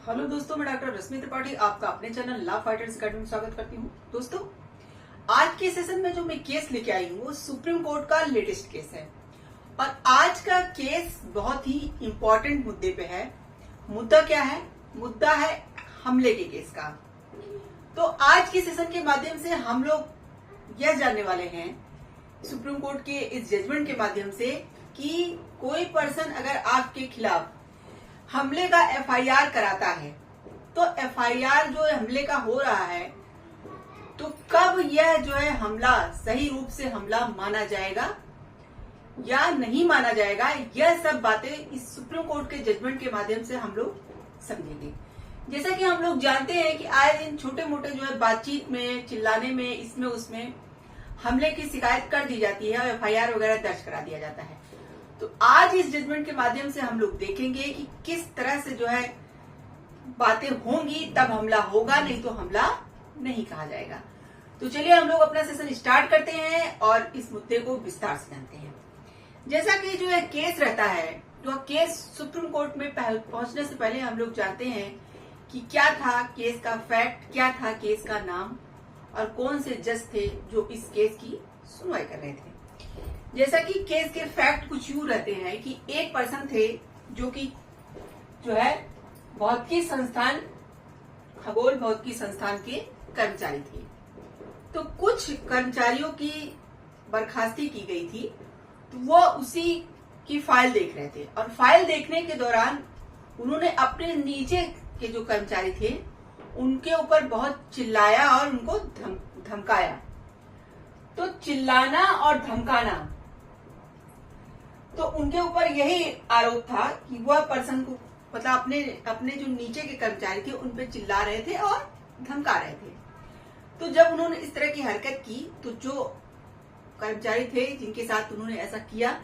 Hello दोस्तों, मैं doctor रश्मि त्रिपाठी आपका अपने चैनल लॉ फाइटर्स अकेडमी में स्वागत करती हूँ। दोस्तों, आज के सेशन में जो मैं केस लेके आई हूँ वो सुप्रीम कोर्ट का लेटेस्ट केस है और आज का केस बहुत ही इम्पोर्टेंट मुद्दे पे है। मुद्दा क्या है? मुद्दा है हमले के केस का। तो आज के सेशन के माध्यम से हम लोग यह जानने वाले हैं सुप्रीम कोर्ट के इस जजमेंट के माध्यम से कि कोई पर्सन अगर आपके खिलाफ हमले का एफआईआर कराता है तो एफआईआर जो हमले का हो रहा है तो कब यह जो है हमला सही रूप से हमला माना जाएगा या नहीं माना जाएगा, यह सब बातें इस सुप्रीम कोर्ट के जजमेंट के माध्यम से हम लोग समझेंगे। जैसा कि हम लोग जानते हैं कि आए दिन छोटे मोटे जो है बातचीत में, चिल्लाने में, इसमें उसमें हमले की शिकायत कर दी जाती है और एफआईआर वगैरह दर्ज करा दिया जाता है। तो आज इस जजमेंट के माध्यम से हम लोग देखेंगे कि किस तरह से जो है बातें होंगी, तब हमला होगा, नहीं तो हमला नहीं कहा जाएगा। तो चलिए हम लोग अपना सेशन स्टार्ट करते हैं और इस मुद्दे को विस्तार से जानते हैं। जैसा कि जो है केस रहता है, जो केस सुप्रीम कोर्ट में पहुंचने से पहले हम लोग जानते हैं कि क्या था केस का फैक्ट, क्या था केस का नाम और कौन से जज थे जो इस केस की सुनवाई कर रहे थे। जैसा कि केस के फैक्ट कुछ यूं रहते हैं कि एक पर्सन थे जो कि जो है भौतिकी संस्थान, खगोल भौतिकी संस्थान के कर्मचारी थे। तो कुछ कर्मचारियों की बर्खास्ती की गई थी, तो वो उसी की फाइल देख रहे थे और फाइल देखने के दौरान उन्होंने अपने नीचे के जो कर्मचारी थे उनके ऊपर बहुत चिल्लाया और उनको धमकाया। तो चिल्लाना और धमकाना, तो उनके ऊपर यही आरोप था कि वह पर्सन को मतलब अपने जो नीचे के कर्मचारी थे उन पे चिल्ला रहे थे और धमका रहे थे। तो जब उन्होंने इस तरह की हरकत की तो जो कर्मचारी थे जिनके साथ उन्होंने ऐसा किया,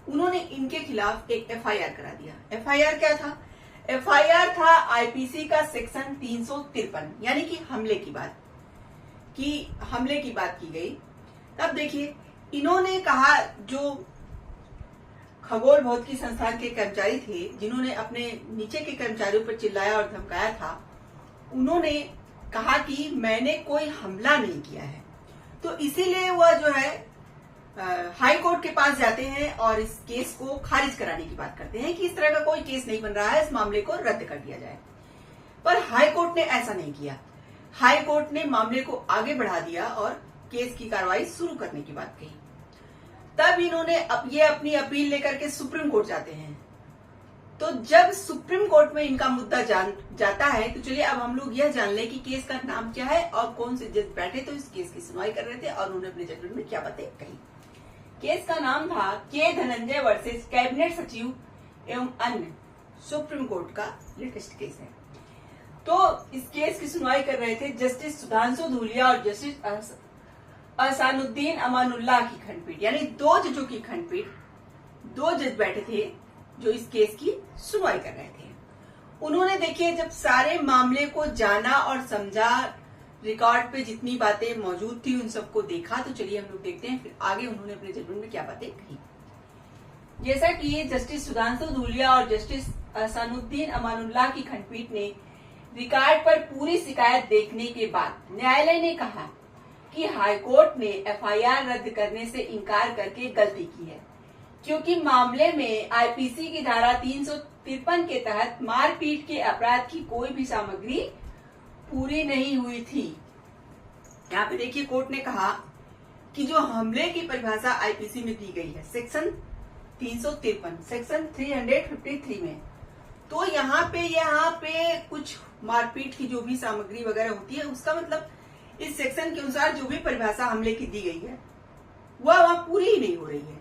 उन्होंने इनके खिलाफ एक एफआईआर करा दिया। एफआईआर क्या था? एफआईआर था आईपीसी का सेक्शन 353, यानी कि हमले की बात की गई। तब देखिए, इन्होंने कहा, जो खगोल भौतिकी संस्थान के कर्मचारी थे जिन्होंने अपने नीचे के कर्मचारियों पर चिल्लाया और धमकाया था, उन्होंने कहा कि मैंने कोई हमला नहीं किया है। तो इसीलिए वह जो है हाई कोर्ट के पास जाते हैं और इस केस को खारिज कराने की बात करते हैं कि इस तरह का कोई केस नहीं बन रहा है, इस मामले को रद्द कर दिया जाए। पर हाई कोर्ट ने ऐसा नहीं किया। हाई कोर्ट ने मामले को आगे बढ़ा दिया और केस की कार्रवाई शुरू करने की बात कही। तब इन्होंने ये अपनी अपील लेकर के सुप्रीम कोर्ट जाते हैं। तो जब सुप्रीम कोर्ट में इनका मुद्दा जाता है तो चलिए अब हम लोग यह जान लें कि केस का नाम क्या है और कौन से जज बैठे तो इस केस की सुनवाई कर रहे थे और उन्होंने अपने जजमेंट में क्या बातें कही। केस का नाम था के धनंजय वर्सेस कैबिनेट सचिव एवं अन्य, सुप्रीम कोर्ट का लेटेस्ट केस है। तो इस केस की सुनवाई कर रहे थे जस्टिस सुधांशु धूलिया और जस्टिस अहसानुद्दीन अमानुल्लाह की खंडपीठ, यानी दो जजों की खंडपीठ। दो जज बैठे थे जो इस केस की सुनवाई कर रहे थे। उन्होंने देखिए जब सारे मामले को जाना और समझा, रिकॉर्ड पे जितनी बातें मौजूद थी उन सबको देखा। तो चलिए हम लोग देखते हैं फिर आगे उन्होंने अपने जजमेंट में क्या बातें कही। जैसा कि जस्टिस सुधांशु धूलिया और जस्टिस अहसानुद्दीन अमानुल्लाह की खंडपीठ ने रिकॉर्ड पर पूरी शिकायत देखने के बाद न्यायालय ने कहा कि हाईकोर्ट ने एफआईआर रद्द करने से इनकार करके गलती की है, क्योंकि मामले में आईपीसी की धारा 353 के तहत मारपीट के अपराध की कोई भी सामग्री पूरी नहीं हुई थी। यहाँ पे देखिए कोर्ट ने कहा कि जो हमले की परिभाषा आईपीसी में दी गई है सेक्शन 353, सेक्शन 353 में, तो यहाँ पे कुछ मारपीट की जो भी सामग्री वगैरह होती है, उसका मतलब इस सेक्शन के अनुसार जो भी परिभाषा हमले की दी गई है वह वहां पूरी ही नहीं हो रही है।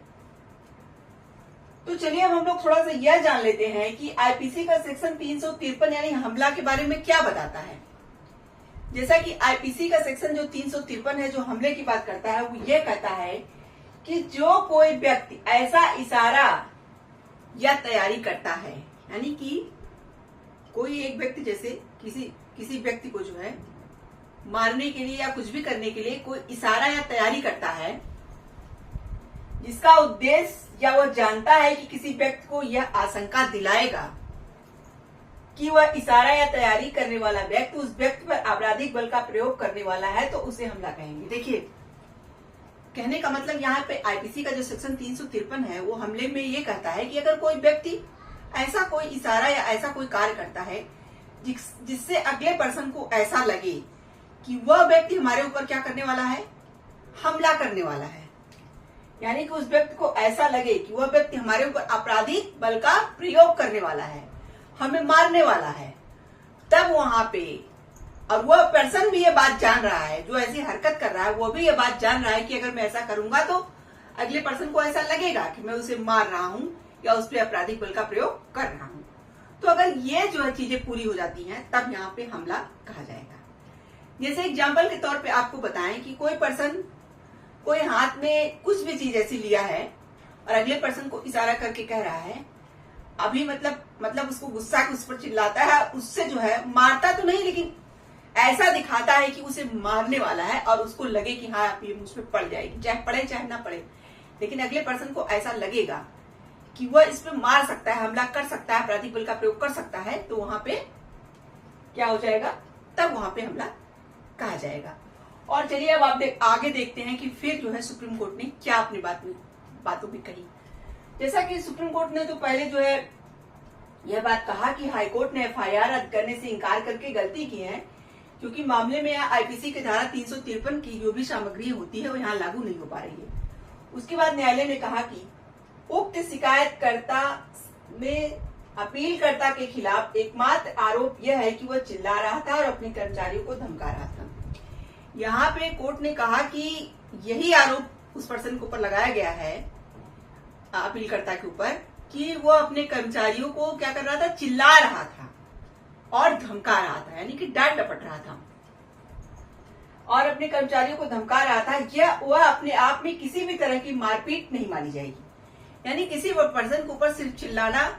तो चलिए अब हम लोग थोड़ा सा यह जान लेते हैं कि आईपीसी का सेक्शन 353 यानी हमला के बारे में क्या बताता है। जैसा कि आईपीसी का सेक्शन जो 353 है, जो हमले की बात करता है, वो ये कहता है कि जो कोई व्यक्ति ऐसा इशारा या तैयारी करता है, यानी कि कोई एक व्यक्ति जैसे किसी व्यक्ति को जो है मारने के लिए या कुछ भी करने के लिए कोई इशारा या तैयारी करता है, जिसका उद्देश्य या वह जानता है कि किसी व्यक्ति को यह आशंका दिलाएगा कि वह इशारा या तैयारी करने वाला व्यक्ति उस व्यक्ति पर आपराधिक बल का प्रयोग करने वाला है तो उसे हमला कहेंगे। देखिए, कहने का मतलब यहाँ पे आईपीसी का जो सेक्शन 353 है वो हमले में ये कहता है कि अगर कोई व्यक्ति ऐसा कोई इशारा या ऐसा कोई कार्य करता है जिससे अगले पर्सन को ऐसा लगे कि वह व्यक्ति हमारे ऊपर क्या करने वाला है, हमला करने वाला है, यानी कि उस व्यक्ति को ऐसा लगे कि वह व्यक्ति हमारे ऊपर आपराधिक बल का प्रयोग करने वाला है, हमें मारने वाला है, तब वहां पे, और वह पर्सन भी ये बात जान रहा है, जो ऐसी हरकत कर रहा है वो भी ये बात जान रहा है कि अगर मैं ऐसा करूंगा तो अगले पर्सन को ऐसा लगेगा कि मैं उसे मार रहा हूं या उस पर आपराधिक बल का प्रयोग कर रहा हूं। तो अगर ये जो है चीजें पूरी हो जाती हैं तब यहाँ पे हमला कहा जाएगा। जैसे एग्जाम्पल के तौर पे आपको बताएं कि कोई पर्सन कोई हाथ में कुछ भी चीज ऐसी लिया है और अगले पर्सन को इशारा करके कह रहा है, अभी मतलब उसको गुस्सा उस पर चिल्लाता है, उससे जो है मारता तो नहीं लेकिन ऐसा दिखाता है कि उसे मारने वाला है और उसको लगे कि हाँ ये मुझ पर पड़ जाएगी, चाहे पड़े चाहे ना पड़े, लेकिन अगले पर्सन को ऐसा लगेगा कि वह इस पे मार सकता है, हमला कर सकता है, आपराधिक बल का प्रयोग कर सकता है, तो वहां पे क्या हो जाएगा, तब वहां पे हमला कहा जाएगा। और चलिए अब आप आगे देखते हैं कि फिर जो है सुप्रीम कोर्ट ने क्या अपनी बातों में कही। जैसा कि सुप्रीम कोर्ट ने तो पहले जो है यह बात कहा कि हाईकोर्ट ने एफआईआर रद्द करने से इनकार करके गलती की है, क्योंकि मामले में आईपीसी की धारा 353 की जो भी सामग्री होती है वो यहाँ लागू नहीं हो पा रही है। उसके बाद न्यायालय ने कहा कि उक्त शिकायतकर्ता में अपीलकर्ता के खिलाफ एकमात्र आरोप यह है कि वह चिल्ला रहा था और अपने कर्मचारियों को धमका रहा था। यहाँ पे कोर्ट ने कहा कि यही आरोप उस पर्सन के ऊपर लगाया गया है, अपीलकर्ता के ऊपर, कि वह अपने कर्मचारियों को क्या कर रहा था, चिल्ला रहा था और धमका रहा था, यानी कि डांट डपट रहा था और अपने कर्मचारियों को धमका रहा था। यह वह अपने आप में किसी भी तरह की मारपीट नहीं मानी जाएगी, यानी किसी पर्सन के ऊपर सिर्फ चिल्लाना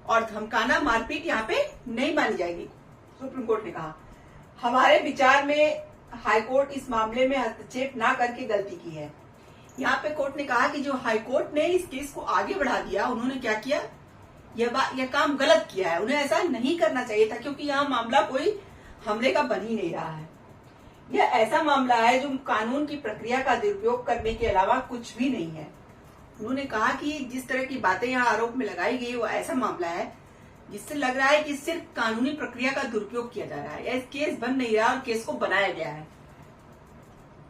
और धमकाना मारपीट यहाँ पे नहीं मानी जाएगी। सुप्रीम कोर्ट ने कहा, हमारे विचार में हाईकोर्ट इस मामले में हस्तक्षेप ना करके गलती की है। यहाँ पे कोर्ट ने कहा कि जो हाईकोर्ट ने इस केस को आगे बढ़ा दिया, उन्होंने क्या किया, यह काम गलत किया है, उन्हें ऐसा नहीं करना चाहिए था, क्योंकि यहाँ मामला कोई हमले का बन ही नहीं रहा है। यह ऐसा मामला है जो कानून की प्रक्रिया का दुरुपयोग करने के अलावा कुछ भी नहीं है। उन्होंने कहा कि जिस तरह की बातें यहाँ आरोप में लगाई गई वो ऐसा मामला है जिससे लग रहा है कि सिर्फ कानूनी प्रक्रिया का दुरुपयोग किया जा रहा है, या केस बन नहीं रहा और केस को बनाया गया है।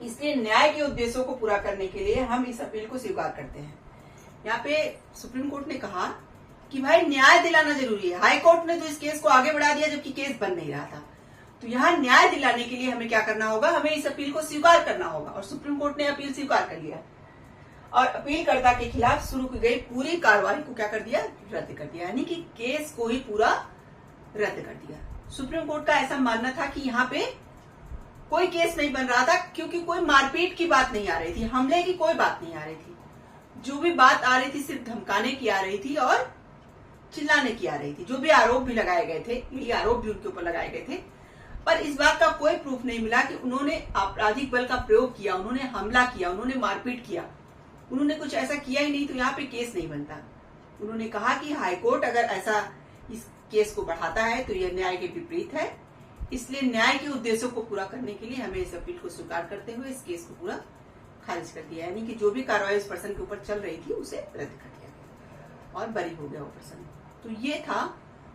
इसलिए न्याय के उद्देश्यों को पूरा करने के लिए हम इस अपील को स्वीकार करते हैं। यहाँ पे सुप्रीम कोर्ट ने कहा कि भाई न्याय दिलाना जरूरी है। हाई कोर्ट ने तो इस केस को आगे बढ़ा दिया जबकि केस बन नहीं रहा था, तो यहाँ न्याय दिलाने के लिए हमें क्या करना होगा, हमें इस अपील को स्वीकार करना होगा। और सुप्रीम कोर्ट ने अपील स्वीकार कर लिया और अपीलकर्ता के खिलाफ शुरू की गई पूरी कार्रवाई को क्या कर दिया, रद्द कर दिया, यानी कि केस को ही पूरा रद्द कर दिया। सुप्रीम कोर्ट का ऐसा मानना था कि यहाँ पे कोई केस नहीं बन रहा था, क्योंकि कोई मारपीट की बात नहीं आ रही थी, हमले की कोई बात नहीं आ रही थी। जो भी बात आ रही थी सिर्फ धमकाने की आ रही थी और चिल्लाने की आ रही थी। जो भी आरोप भी लगाए गए थे, यही आरोप भी उनके ऊपर लगाए गए थे, पर इस बात का कोई प्रूफ नहीं मिला कि उन्होंने आपराधिक बल का प्रयोग किया, उन्होंने हमला किया, उन्होंने मारपीट किया, उन्होंने कुछ ऐसा किया ही नहीं, तो यहाँ पे केस नहीं बनता। उन्होंने कहा कि हाईकोर्ट अगर ऐसा इस केस को बढ़ाता है तो यह न्याय के विपरीत है, इसलिए न्याय के उद्देश्यों को पूरा करने के लिए हमें इस अपील को स्वीकार करते हुए इस केस को पूरा खारिज कर दिया, यानी कि जो भी कार्रवाई उस पर्सन के ऊपर चल रही थी उसे रद्द कर दिया और बरी हो गया वो पर्सन। तो ये था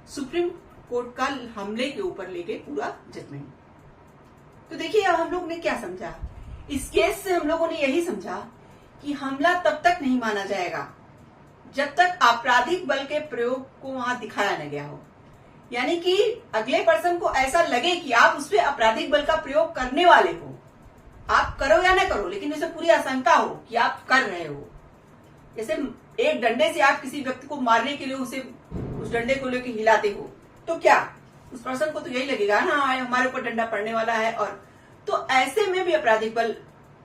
सुप्रीम कोर्ट का हमले के ऊपर लेके पूरा जजमेंट। तो देखिए अब हम लोग ने क्या समझा इस केस से, हम लोगों ने यही समझा कि हमला तब तक नहीं माना जाएगा जब तक आपराधिक बल के प्रयोग को वहां दिखाया न गया हो, यानी कि अगले पर्सन को ऐसा लगे कि आप उस पर आपराधिक बल का प्रयोग करने वाले हो, आप करो या ना करो लेकिन उसे पूरी आशंका हो कि आप कर रहे हो। जैसे एक डंडे से आप किसी व्यक्ति को मारने के लिए उस डंडे को लेकर हिलाते हो, तो क्या उस पर्सन को तो यही लगेगा ना हमारे ऊपर डंडा पड़ने वाला है, और तो ऐसे में भी आपराधिक बल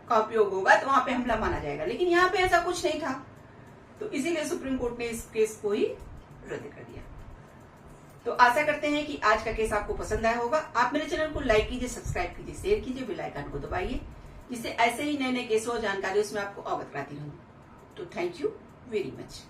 का उपयोग होगा तो वहां पे हमला माना जाएगा। लेकिन यहाँ पे ऐसा कुछ नहीं था, तो इसीलिए सुप्रीम कोर्ट ने इस केस को ही रद्द कर दिया। तो आशा करते हैं कि आज का केस आपको पसंद आया होगा। आप मेरे चैनल को लाइक कीजिए, सब्सक्राइब कीजिए, शेयर कीजिए, बेल आइकन को दबाइए, जिससे ऐसे ही नए नए केसों और जानकारियों से मैं आपको अवगत कराती रहूं। तो थैंक यू वेरी मच।